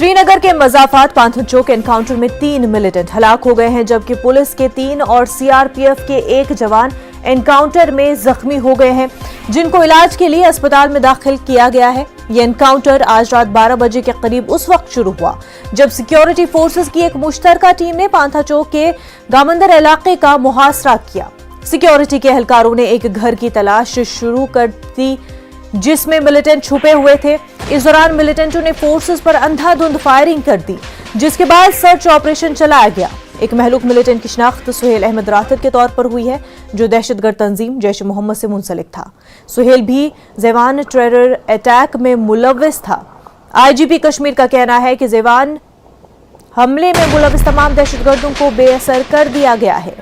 श्रीनगर के मजाफात पांथन चौक एनकाउंटर में 3 मिलिटेंट हलाक हो गए हैं, जबकि पुलिस के 3 और सीआरपीएफ के 1 जवान एनकाउंटर में जख्मी हो गए हैं, जिनको इलाज के लिए अस्पताल में दाखिल किया गया है। ये एनकाउंटर आज रात 12 बजे के करीब उस वक्त शुरू हुआ जब सिक्योरिटी फोर्सेस की एक मुश्तरका टीम ने पांथा चौक के गामंदर इलाके का मुहासरा किया। सिक्योरिटी के एहलकारों ने एक घर की तलाश शुरू कर दी जिसमें मिलिटेंट छुपे हुए थे। इस दौरान मिलिटेंटों ने फोर्सेस पर अंधाधुंध फायरिंग कर दी, जिसके बाद सर्च ऑपरेशन चलाया गया। एक महलूक मिलिटेंट की शिनाख्त सुहेल अहमद राथिर के तौर पर हुई है, जो दहशतगर्द तंजीम जैश ए मोहम्मद से मुंसलिक था। सुहेल भी ज़ेवान टेरर अटैक में मुलव्विस था। आईजीपी कश्मीर का कहना है कि ज़ेवान हमले में मुलव्विस तमाम दहशतगर्दों को बेअसर कर दिया गया है।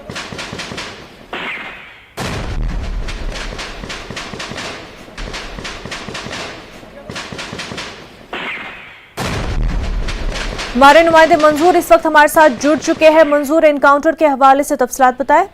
हमारे नुमाइंदे मंजूर इस वक्त हमारे साथ जुड़ चुके हैं। मंजूर, एनकाउंटर के हवाले से तफसीलात बताएं।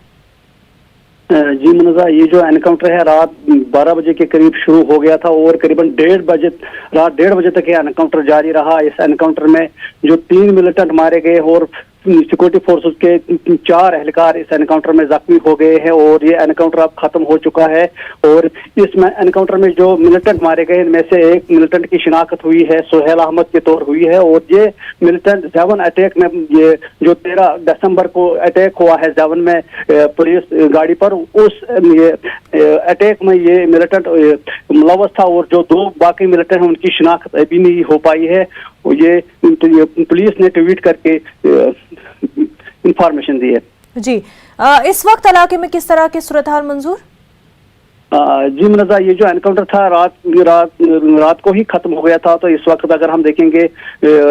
जी मुनज़ा, ये जो एनकाउंटर है रात 12 बजे के करीब शुरू हो गया था और करीबन रात 1:30 बजे तक ये एनकाउंटर जारी रहा। इस एनकाउंटर में जो 3 मिलिटेंट मारे गए और सिक्योरिटी फोर्सेस के 4 एहलकार इस एनकाउंटर में जख्मी हो गए हैं और ये एनकाउंटर अब खत्म हो चुका है। और इस एनकाउंटर में जो मिलिटेंट मारे गए इनमें से एक मिलिटेंट की शिनाख्त हुई है, सुहेल अहमद के तौर हुई है। और ये मिलिटेंट ज़ेवन अटैक में, ये जो 13 दिसंबर को अटैक हुआ है ज़ेवन में पुलिस गाड़ी पर, उस अटैक में ये मिलिटेंट मुलव्वस था। और जो 2 बाकी मिलिटेंट हैं उनकी शिनाख्त अभी नहीं हो पाई है। ये पुलिस ने ट्वीट करके इंफॉर्मेशन दी है। जी, इस वक्त इलाके में किस तरह की सूरत हाल मंजूर? जी मुनज़्ज़ा, ये जो एनकाउंटर था रात को ही खत्म हो गया था। तो इस वक्त अगर हम देखेंगे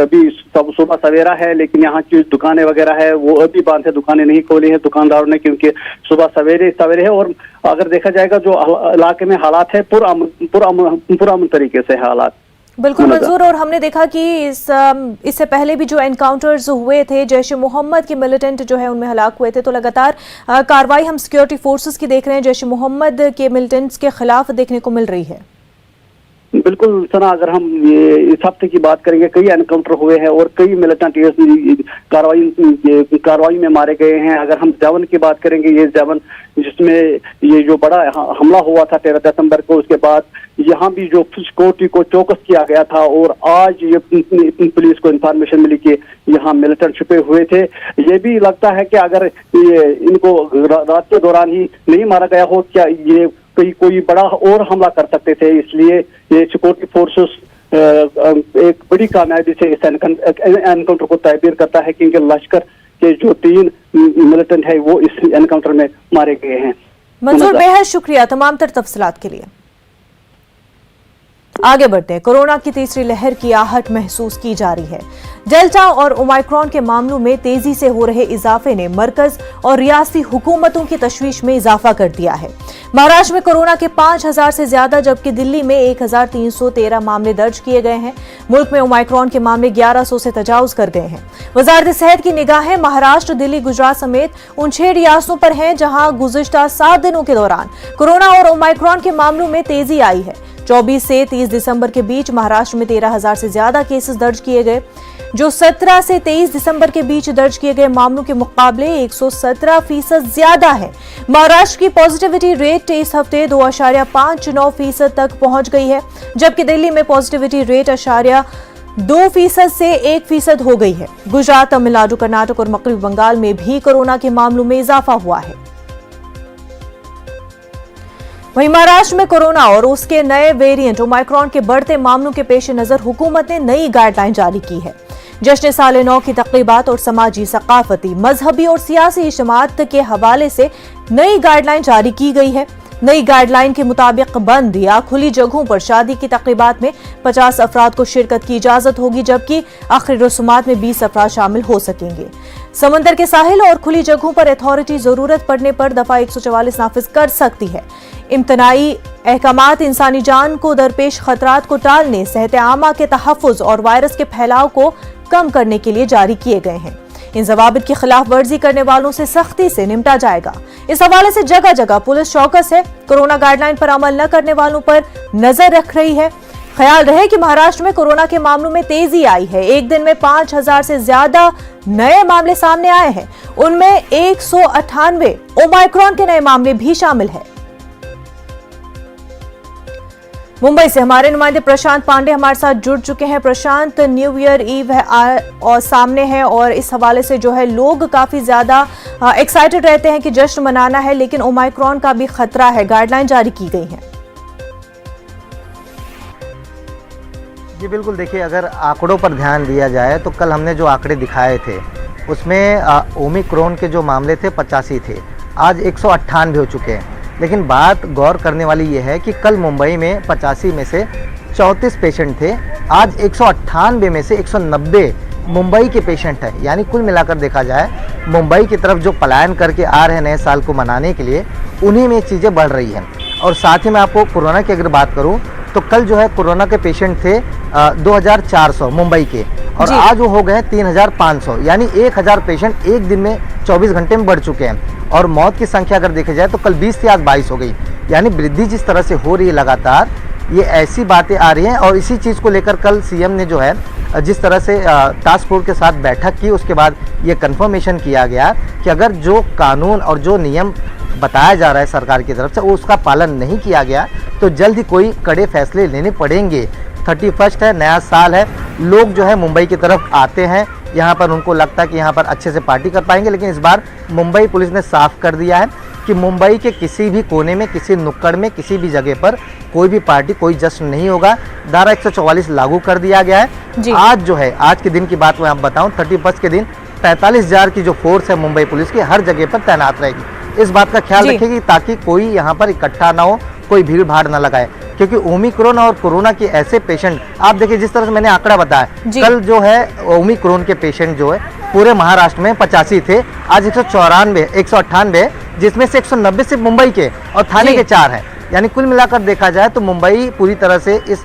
अभी सुबह सवेरा है, लेकिन यहाँ की दुकानें वगैरह है वो अभी बंद है, दुकानें नहीं खोली हैं दुकानदारों ने, क्योंकि सुबह सवेरे है। और अगर देखा जाएगा जो इलाके में हालात है पुरअमन तरीके से हालात। बिल्कुल मंजूर, और हमने देखा कि इससे पहले भी जो एनकाउंटर्स हुए थे जैश ए मोहम्मद के मिलिटेंट जो है उनमें हलाक हुए थे, तो लगातार कार्रवाई हम सिक्योरिटी फोर्सेस की देख रहे हैं, जैश ए मोहम्मद के मिलिटेंट्स के खिलाफ देखने को मिल रही है। बिल्कुल सना, अगर हम ये इस हफ्ते की बात करेंगे, कई एनकाउंटर हुए हैं और कई मिलिटेंट कार्रवाई में मारे गए हैं। अगर हम ज़ेवन की बात करेंगे, ये ज़ेवन जिसमें ये जो बड़ा हमला हुआ था 13 दिसंबर को, उसके बाद यहाँ भी जो सिक्योरिटी को चौकस किया गया था। और आज ये पुलिस को इंफॉर्मेशन मिली कि यहाँ मिलिटेंट छुपे हुए थे। ये भी लगता है कि अगर ये इनको रात के दौरान ही नहीं मारा गया हो, क्या ये कोई बड़ा और हमला कर सकते थे। इसलिए ये सिक्योरिटी फोर्सेस एक बड़ी कामयाबी से इस एनकाउंटर को ताबीर करता है, क्योंकि लश्कर के जो 3 मिलिटेंट है वो इस एनकाउंटर में मारे गए हैं। मंजूर, बेहद शुक्रिया तमाम तर तफसीलात के लिए। आगे बढ़ते हैं। कोरोना की तीसरी लहर की आहट महसूस की जा रही है। डेल्टा और ओमाइक्रॉन के मामलों में तेजी से हो रहे इजाफे ने मरकज और रियासती हुकूमतों की तशवीश में इजाफा कर दिया है। महाराष्ट्र में कोरोना के 5000 से ज्यादा, जबकि दिल्ली में 1313 मामले दर्ज किए गए हैं। मुल्क में ओमाइक्रॉन के मामले 1100 से तजावुज कर गए हैं। वजारत सेहत की निगाहें महाराष्ट्र, दिल्ली, गुजरात समेत उन 6 रियासतों पर हैं जहां गुज़िश्ता 7 दिनों के दौरान कोरोना और ओमाइक्रॉन के मामलों में तेजी आई है। 24 से 30 दिसंबर के बीच महाराष्ट्र में 13,000 से ज्यादा केसेस दर्ज किए गए, जो 17 से 23 दिसंबर के बीच दर्ज किए गए मामलों के मुकाबले 117% ज्यादा है। महाराष्ट्र की पॉजिटिविटी रेट इस हफ्ते 2.59% तक पहुंच गई है, जबकि दिल्ली में पॉजिटिविटी रेट 2% से 1% हो गई है। गुजरात, तमिलनाडु, कर्नाटक और मगरबी बंगाल में भी कोरोना के मामलों में इजाफा हुआ है। वहीं महाराष्ट्र में कोरोना और उसके नए वेरिएंट ओमाइक्रॉन के बढ़ते मामलों के पेश नजर हुकूमत ने नई गाइडलाइन जारी की है। जश्न साल नौ की तकरीबात और समाजी, सकाफती, मजहबी और सियासी इज्तिमात के हवाले से नई गाइडलाइन जारी की गई है। नई गाइडलाइन के मुताबिक बंद या खुली जगहों पर शादी की तकरीबात में 50 अफराद को शिरकत की इजाजत होगी, जबकि आखिरी रसूमात में 20 अफराद शामिल हो सकेंगे। समंदर के साहिल और खुली जगहों पर अथॉरिटी जरूरत पड़ने पर दफा 144 नाफिज कर सकती है। इम्तनाई अहकामात इंसानी जान को दरपेश खतरात को टालने, सेहत आमा के तहफ़्फ़ुज़ और वायरस के फैलाव को कम करने के लिए जारी किए गए हैं। इन ज़वाबित की खिलाफ वर्जी करने वालों से सख्ती से निपटा जाएगा। इस हवाले से जगह जगह पुलिस चौकस है, कोरोना गाइडलाइन पर अमल न करने वालों पर नजर रख रही है। ख्याल रहे कि महाराष्ट्र में कोरोना के मामलों में तेजी आई है। एक दिन में 5,000 से ज्यादा नए मामले सामने आए हैं। उनमें 198 ओमाइक्रॉन के नए मामले भी शामिल हैं। मुंबई से हमारे नुमाइंदे प्रशांत पांडे हमारे साथ जुड़ चुके हैं। प्रशांत, न्यू ईयर ईव है और सामने है और इस हवाले से जो है लोग काफी ज्यादा एक्साइटेड रहते हैं कि जश्न मनाना है, लेकिन ओमाइक्रॉन का भी खतरा है। गाइडलाइन जारी की गई हैं। जी बिल्कुल, देखिए अगर आंकड़ों पर ध्यान दिया जाए तो कल हमने जो आंकड़े दिखाए थे उसमें ओमिक्रॉन के जो मामले थे 85 थे, आज 198 हो चुके हैं। लेकिन बात गौर करने वाली ये है कि कल मुंबई में 85 में से 34 पेशेंट थे, आज 198 में से 190 मुंबई के पेशेंट हैं। यानी कुल मिलाकर देखा जाए मुंबई की तरफ जो पलायन करके आ रहे हैं नए साल को मनाने के लिए, उन्हीं में चीज़ें बढ़ रही हैं। और साथ ही मैं आपको कोरोना की अगर बात करूं तो कल जो है कोरोना के पेशेंट थे 2400 मुंबई के, और आज वो हो गए 3500, यानी 1000 पेशेंट एक दिन में 24 घंटे में बढ़ चुके हैं। और मौत की संख्या अगर देखी जाए तो कल 20 थी, आज 22 हो गई। यानी वृद्धि जिस तरह से हो रही है लगातार, ये ऐसी बातें आ रही हैं। और इसी चीज़ को लेकर कल सीएम ने जो है जिस तरह से टास्क फोर्स के साथ बैठक की, उसके बाद ये कन्फर्मेशन किया गया कि अगर जो कानून और जो नियम बताया जा रहा है सरकार की तरफ से उसका पालन नहीं किया गया तो जल्द ही कोई कड़े फैसले लेने पड़ेंगे। 31 है, नया साल है, लोग जो है मुंबई की तरफ आते हैं, यहाँ पर उनको लगता है कि यहाँ पर अच्छे से पार्टी कर पाएंगे। लेकिन इस बार मुंबई पुलिस ने साफ कर दिया है कि मुंबई के किसी भी कोने में, किसी नुक्कड़ में, किसी भी जगह पर कोई भी पार्टी, कोई जश्न नहीं होगा। धारा 144 लागू कर दिया गया है। आज जो है, आज के दिन की बात मैं आप बताऊं, 31 के दिन 45,000 की जो फोर्स है मुंबई पुलिस की हर जगह पर तैनात रहेगी। इस बात का ख्याल रखेगी ताकि कोई यहाँ पर इकट्ठा ना हो, कोई भीड़ भाड़ ना लगाए, क्योंकि ओमिक्रॉन और कोरोना के ऐसे पेशेंट, आप देखिए जिस तरह से मैंने आंकड़ा बताया, कल जो है ओमिक्रॉन के पेशेंट जो है पूरे महाराष्ट्र में 85 थे, आज 198, जिसमें से 190 सिर्फ मुंबई के और थाने के 4 हैं। यानी कुल मिलाकर देखा जाए तो मुंबई पूरी तरह से इस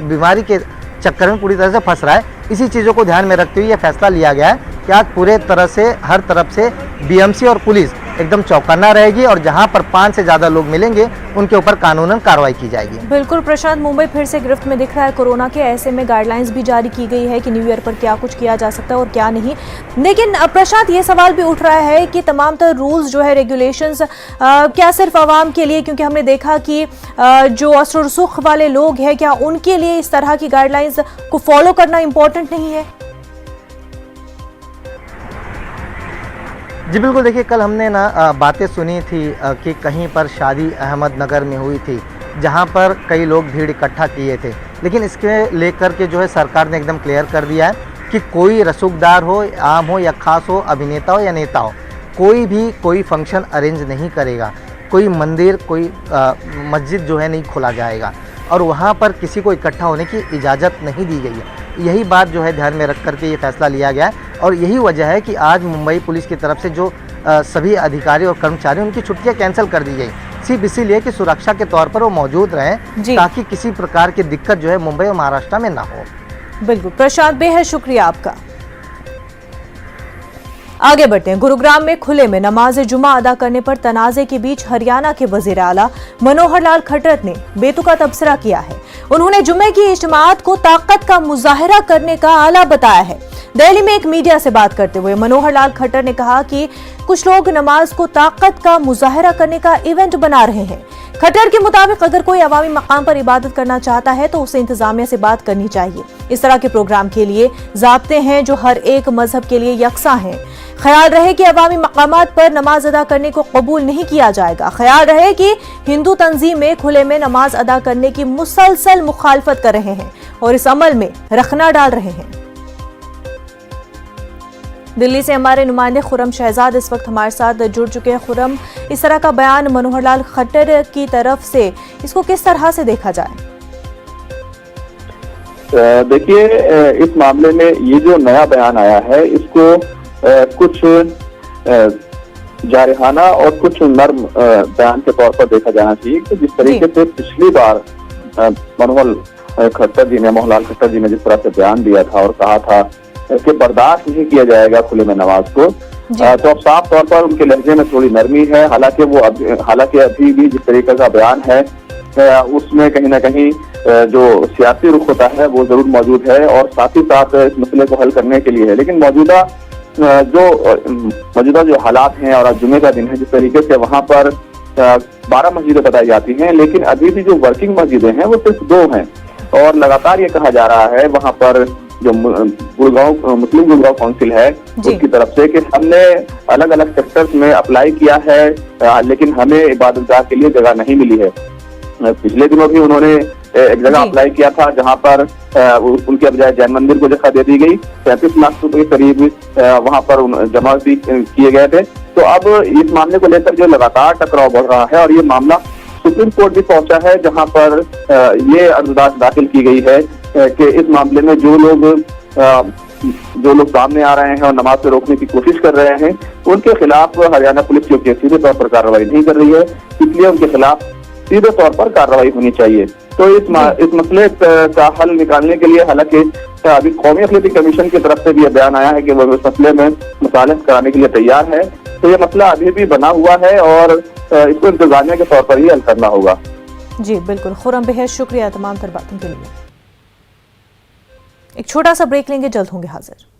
बीमारी के चक्कर में पूरी तरह से फंस रहा है। इसी चीज़ों को ध्यान में रखते हुए यह फैसला लिया गया है कि आज पूरे तरह से हर तरफ से बीएमसी और पुलिस एकदम चौकन्ना रहेगी और जहां पर 5 से ज़्यादा लोग मिलेंगे उनके ऊपर कानूनन कार्रवाई की जाएगी। बिल्कुल प्रशांत, मुंबई फिर से गिरफ्त में दिख रहा है कोरोना के। ऐसे में गाइडलाइंस भी जारी की गई है कि न्यू ईयर पर क्या कुछ किया जा सकता है और क्या नहीं। लेकिन प्रशांत, ये सवाल भी उठ रहा है कि तमाम तरह रूल्स जो है, रेगुलेशंस क्या सिर्फ आवाम के लिए, क्योंकि हमने देखा कि जो असर रसूख वाले लोग हैं, क्या उनके लिए इस तरह की गाइडलाइंस को फॉलो करना इम्पोर्टेंट नहीं है? जी बिल्कुल, देखिए कल हमने ना बातें सुनी थी कि कहीं पर शादी अहमदनगर में हुई थी जहां पर कई लोग भीड़ इकट्ठा किए थे। लेकिन इसके लेकर के जो है सरकार ने एकदम क्लियर कर दिया है कि कोई रसूखदार हो, आम हो या खास हो, अभिनेता हो या नेता हो, कोई भी कोई फंक्शन अरेंज नहीं करेगा। कोई मंदिर, कोई मस्जिद जो है नहीं खोला जाएगा और वहाँ पर किसी को इकट्ठा होने की इजाज़त नहीं दी गई है। यही बात जो है ध्यान में रख करके ये फैसला लिया गया है और यही वजह है कि आज मुंबई पुलिस की तरफ से जो सभी अधिकारी और कर्मचारी, उनकी छुट्टियां कैंसिल कर दी गई, सिर्फ इसीलिए कि सुरक्षा के तौर पर वो मौजूद रहें ताकि किसी प्रकार की दिक्कत जो है मुंबई और महाराष्ट्र में ना हो। बिल्कुल प्रशांत, बेहद शुक्रिया आपका। आगे बढ़ते हैं। गुरुग्राम में खुले में नमाज जुमा अदा करने पर तनाजे के बीच हरियाणा के वजीर आला मनोहर लाल खट्टर ने बेतुका तबसरा किया है। उन्होंने जुमे की इज्तिमात को ताकत का मुजाहिरा करने का आला बताया है। दिल्ली में एक मीडिया से बात करते हुए मनोहर लाल खट्टर ने कहा कि कुछ लोग नमाज को ताकत का मुजाहिरा करने का इवेंट बना रहे हैं। खट्टर के मुताबिक अगर कोई अवामी मकाम पर इबादत करना चाहता है तो उसे इंतजामिया से बात करनी चाहिए। इस तरह के प्रोग्राम के लिए ज़ाब्ते हैं जो हर एक मजहब के लिए यकसा हैं। ख्याल रहे कि अवामी मकामात पर नमाज अदा करने को कबूल नहीं किया जाएगा। ख्याल रहे कि हिंदू तंजीमें खुले में नमाज अदा करने की मुसलसल मुखालफत कर रहे हैं और इस अमल में रखना डाल रहे हैं। दिल्ली से हमारे नुमाइंदे खुरम शहजाद इस वक्त हमारे साथ जुड़ चुके हैं। खुरम, इस तरह का बयान मनोहर लाल खट्टर की तरफ से, इसको किस तरह से देखा जाए? देखिए, इस मामले में ये जो नया बयान आया है इसको कुछ जारहाना और कुछ नर्म बयान के तौर पर देखा जाना चाहिए कि जिस तरीके से पिछली बार मनोहर लाल खट्टर जी ने जिस तरह से बयान दिया था और कहा था कि बर्दाश्त नहीं किया जाएगा खुले में नमाज को, तो अब साफ तौर पर उनके लहजे में थोड़ी नरमी है। हालांकि अभी भी जिस तरीके का बयान है उसमें कहीं ना कहीं जो सियासी रुख होता है वो जरूर मौजूद है और साथ ही साथ इस मसले को हल करने के लिए है। लेकिन मौजूदा जो हालात हैं और आज जुमे का दिन है, जिस तरीके से वहां पर 12 मस्जिदें बताई जाती हैं, लेकिन अभी भी जो वर्किंग मस्जिदें हैं वो सिर्फ 2 हैं और लगातार ये कहा जा रहा है वहां पर जो मुस्लिम गुड़गांव काउंसिल है उसकी तरफ से कि हमने अलग अलग सेक्टर्स में अप्लाई किया है, लेकिन हमें इबादतगाह के लिए जगह नहीं मिली है। पिछले दिनों भी उन्होंने एक जगह अप्लाई किया था जहां पर उनके बजाय जैन मंदिर को जगह दे दी गई, 35 लाख रुपए के करीब वहां पर जमा भी किए गए थे। तो अब इस मामले को लेकर जो लगातार टकराव बढ़ रहा है और ये मामला सुप्रीम कोर्ट भी पहुंचा है, जहां पर ये अर्जदाद दाखिल की गई है कि इस मामले में जो लोग सामने आ रहे हैं और नमाज से रोकने की कोशिश कर रहे हैं उनके खिलाफ हरियाणा पुलिस क्योंकि सीधे तौर पर कार्रवाई नहीं कर रही है, इसलिए उनके खिलाफ सीधे तौर पर कार्रवाई होनी चाहिए। तो इस मसले का हल निकालने के लिए हालांकि अभी कौमी अखिलती कमीशन की तरफ से भी यह बयान आया है कि वो इस मसले में मुसालहत कराने के लिए तैयार है। तो ये मसला अभी भी बना हुआ है और इसको इंतजामिया के तौर पर ही हल करना होगा। जी बिल्कुल खुर्रम, बेहद शुक्रिया तमाम तर बातों के लिए। एक छोटा सा ब्रेक लेंगे, जल्द होंगे हाजिर।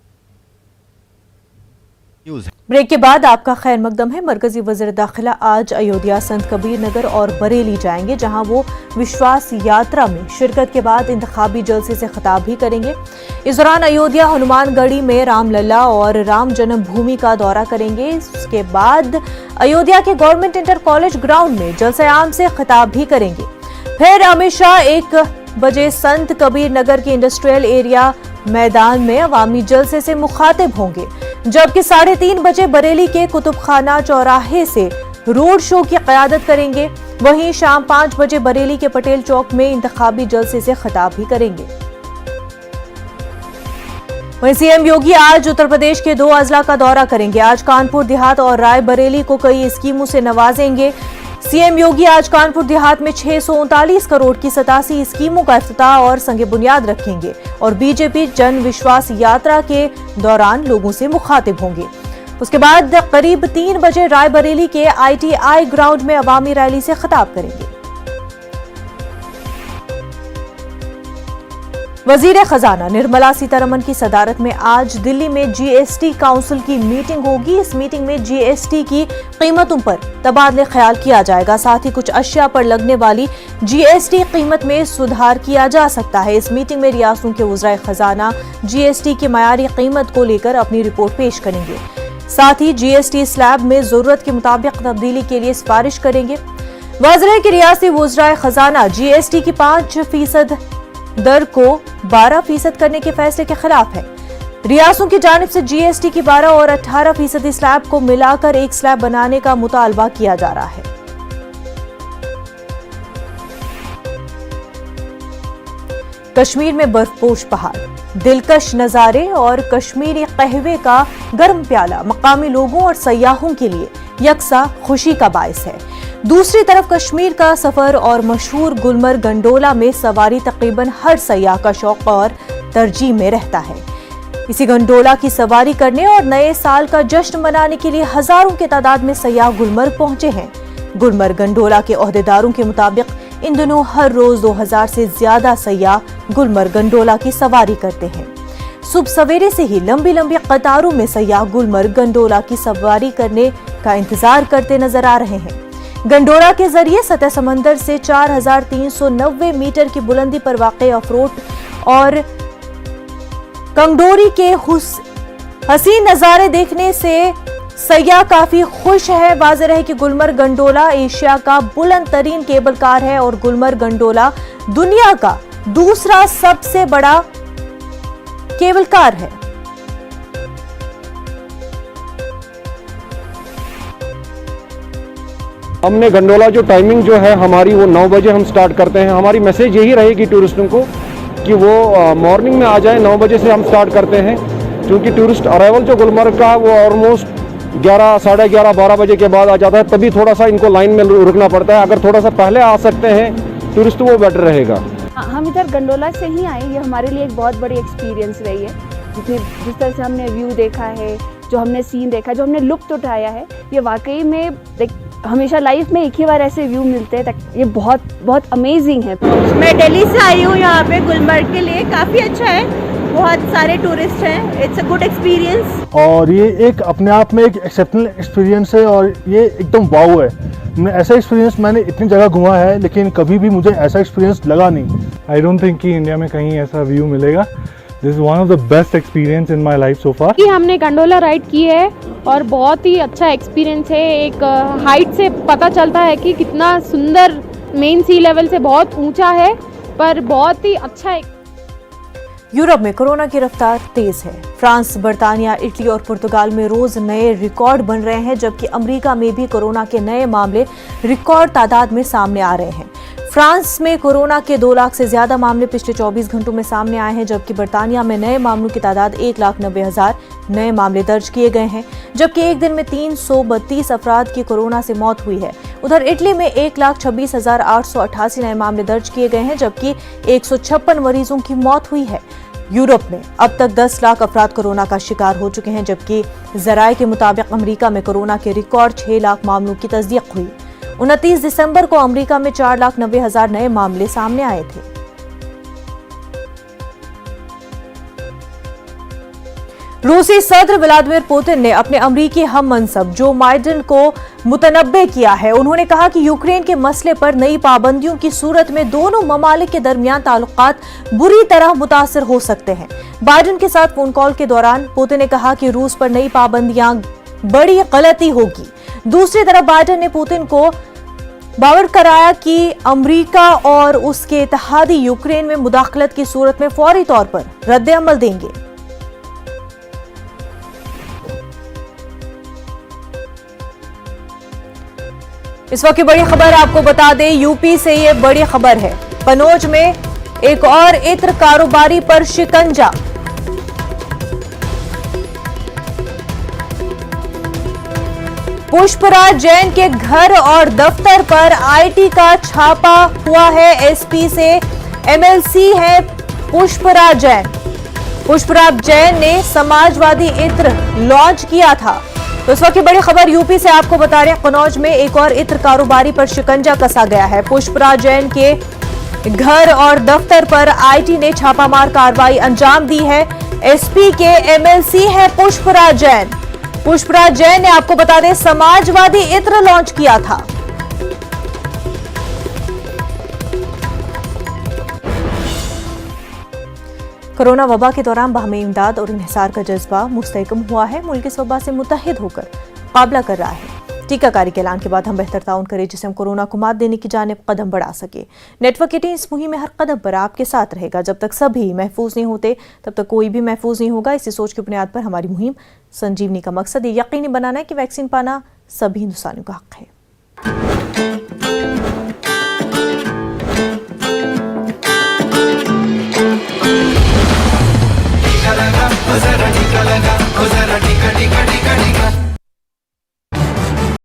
ब्रेक के बाद आपका खैर मकदम है। मरकजी वज़ीर दाखिला आज अयोध्या, संत कबीर नगर और बरेली जाएंगे, जहां वो विश्वास यात्रा में शिरकत के बाद इंतखाबी जलसे से खिताब भी करेंगे। इस दौरान अयोध्या, हनुमानगढ़ी में रामलला और राम जन्मभूमि का दौरा करेंगे। इसके बाद अयोध्या के गवर्नमेंट इंटर कॉलेज ग्राउंड में जलसे आम से खिताब भी करेंगे। फिर अमित शाह 1 बजे संत कबीर नगर के इंडस्ट्रियल एरिया मैदान में अवामी जलसे से मुखातिब होंगे, जबकि 3:30 बजे बरेली के कुतुबखाना चौराहे से रोड शो की क़यादत करेंगे। वहीं शाम 5 बजे बरेली के पटेल चौक में इंतखाबी जलसे से खिताब भी करेंगे। वहीं सीएम योगी आज उत्तर प्रदेश के 2 अजला का दौरा करेंगे। आज कानपुर देहात और रायबरेली को कई स्कीमों से नवाजेंगे। सीएम योगी आज कानपुर देहात में 639 करोड़ की 87 स्कीमों का इफ्तिताह और संगे बुनियाद रखेंगे और बीजेपी जन विश्वास यात्रा के दौरान लोगों से मुखातिब होंगे। उसके बाद करीब 3 बजे रायबरेली के ITI ग्राउंड में अवामी रैली से खिताब करेंगे। वजीर खजाना निर्मला सीतारमण की सदारत में आज दिल्ली में GST काउंसिल की मीटिंग होगी। इस मीटिंग में GST की कीमतों पर तबादले ख्याल किया जाएगा। साथ ही कुछ अशिया पर लगने वाली GST कीमत में सुधार किया जा सकता है। इस मीटिंग में रियासतों के वज़राए खजाना GST की मयारी कीमत को लेकर अपनी रिपोर्ट पेश करेंगे। साथ ही GST स्लैब में जरूरत के मुताबिक तब्दीली के लिए सिफारिश करेंगे। वाज़ेह है कि रियासती वज़राए खजाना GST की 5% दर को 12% करने के फैसले के खिलाफ है। रियासतों की जानिब से GST की 12 और 18% स्लैब को मिलाकर एक स्लैब बनाने का मुतालबा किया जा रहा है। कश्मीर में बर्फपोश पहाड़, दिलकश नजारे और कश्मीरी कहवे का गर्म प्याला मकामी लोगों और सयाहों के लिए यकसा खुशी का बायस है। दूसरी तरफ कश्मीर का सफर और मशहूर गुलमर्ग गंडोला में सवारी तकरीबन हर सयाह का शौक और तरजीह में रहता है। इसी गंडोला की सवारी करने और नए साल का जश्न मनाने के लिए हजारों की तादाद में सयाह गुलमर्ग पहुंचे हैं। गुलमर्ग गंडोला के ओहदेदारों के मुताबिक इन दिनों हर रोज 2000 से ज्यादा सयाह गुलमर्ग गंडोला की सवारी करते हैं। सुबह सवेरे से ही लंबी लंबी कतारों में सयाह गुलमर्ग गंडोला की सवारी करने का इंतजार करते नजर आ रहे हैं। गंडोला के जरिए सतह समंदर से 4390 मीटर की बुलंदी पर वाक़ अफरोट और कंगडोरी के हसीन नजारे देखने से सयाह काफी खुश है। वाज़ेह है कि गुलमर्ग गंडोला एशिया का बुलंद तरीन केबल कार है और गुलमर्ग गंडोला दुनिया का दूसरा सबसे बड़ा केबल कार है। हमने गंडोला जो टाइमिंग जो है हमारी वो 9 बजे हम स्टार्ट करते हैं। हमारी मैसेज यही रहेगी टूरिस्टों को कि वो मॉर्निंग में आ जाए। 9 बजे से हम स्टार्ट करते हैं, क्योंकि टूरिस्ट अराइवल जो गुलमर्ग का वो ऑलमोस्ट 11, साढ़े 11, 12 बजे के बाद आ जाता है। तभी थोड़ा सा इनको लाइन में रुकना पड़ता है। अगर थोड़ा सा पहले आ सकते हैं टूरिस्ट तो वो बेटर रहेगा। हम इधर गंडोला से ही आए, ये हमारे लिए एक बहुत बड़ी एक्सपीरियंस रही है। जिस तरह से हमने व्यू देखा है, जो हमने सीन देखा, जो हमने लुत्फ उठाया है, ये वाकई में हमेशा लाइफ में एक ही बार ऐसे व्यू मिलते हैं, ये बहुत बहुत अमेजिंग है। मैं दिल्ली से आई हूँ यहाँ पे गुलमर्ग के लिए, काफ़ी अच्छा है, बहुत सारे टूरिस्ट हैं, इट्स अ गुड एक्सपीरियंस। और ये एक अपने आप में एक एक्सेप्शनल एक्सपीरियंस है और ये एकदम वाव है। मैं ऐसा एक्सपीरियंस मैंने इतनी जगह घुमा है लेकिन कभी भी मुझे ऐसा एक्सपीरियंस लगा नहीं। आई डोंट थिंक कि इंडिया में कहीं ऐसा व्यू मिलेगा। This is one of the best experience in my life so far. कि हमने गंडोला राइड की है और बहुत ही अच्छा एक्सपीरियंस है। एक हाइट से पता चलता है कि कितना सुंदर, मेन सी लेवल से बहुत ऊंचा है, पर बहुत ही अच्छा। यूरोप में कोरोना की रफ्तार तेज है। फ्रांस, बर्तानिया, इटली और पुर्तगाल में रोज नए रिकॉर्ड बन रहे हैं, जबकि अमेरिका में भी कोरोना के नए मामले रिकॉर्ड तादाद में सामने आ रहे हैं। फ्रांस में कोरोना के 2 लाख से ज्यादा मामले पिछले 24 घंटों में सामने आए हैं, जबकि बर्तानिया में नए मामलों की तादाद 1,90,000 नए मामले दर्ज किए गए हैं, जबकि एक दिन में 332 अफराद की कोरोना से मौत हुई है। उधर इटली में 1,26,888 नए मामले दर्ज किए गए हैं, जबकि 156 मरीजों की मौत हुई है। यूरोप में अब तक 10 लाख अफराद कोरोना का शिकार हो चुके हैं, जबकि जराये के मुताबिक अमेरिका में कोरोना के रिकॉर्ड 6 लाख मामलों की तस्दीक हुई। 29 दिसंबर को अमेरिका में 4,90,000 नए मामले सामने आए थे। रूसी सदर व्लादिमीर पुतिन ने अपने अमरीकी हम मनसब जो बाइडेन को मुतनब्बे किया है। उन्होंने कहा कि यूक्रेन के मसले पर नई पाबंदियों की सूरत में दोनों ममालिक के दरमियान ताल्लुकात बुरी तरह मुतासर हो सकते हैं। बाइडेन के साथ फोन कॉल के दौरान पुतिन ने कहा कि रूस पर नई पाबंदियां बड़ी गलती होगी। दूसरी तरफ बाइडेन ने पुतिन को बावर कराया कि अमेरिका और उसके इत्तेहादी यूक्रेन में मुदाखलत की सूरत में फौरी तौर पर रद्द-ए-अमल देंगे। इस वक्त की बड़ी खबर आपको बता दें, यूपी से ये बड़ी खबर है। कनौज में एक और इत्र कारोबारी पर शिकंजा। पुष्पराज जैन के घर और दफ्तर पर आईटी का छापा हुआ है। एसपी से एमएलसी है पुष्पराज जैन। पुष्पराज जैन ने समाजवादी इत्र लॉन्च किया था। तो इस वक्त की बड़ी खबर यूपी से आपको बता रहे हैं, कनौज में एक और इत्र कारोबारी पर शिकंजा कसा गया है। पुष्पराज जैन के घर और दफ्तर पर आईटी ने छापामार कार्रवाई अंजाम दी है। एसपी के एमएलसी है पुष्पराज जैन। पुष्पराज जैन ने आपको बता दें समाजवादी इत्र लॉन्च किया था। कोरोना वबा के दौरान बाहमी इमदाद और इन्हिसार का जज्बा मुस्तहकम हुआ है। मुल्क इस वबा से मुत्तहिद होकर मुकाबला कर रहा है। टीकाकारी के ऐलान के बाद हम बेहतर ताउन करें, जिससे हम कोरोना को मात देने की जानिब कदम बढ़ा सके। नेटवर्क 18 इस मुहिम में हर कदम पर आपके साथ रहेगा। जब तक सभी महफूज नहीं होते तब तक कोई भी महफूज नहीं होगा। इसी सोच की बुनियाद पर हमारी मुहिम संजीवनी का मकसद ये यकीनी बनाना है कि वैक्सीन पाना सभी हिंदुस्तानियों का हक है।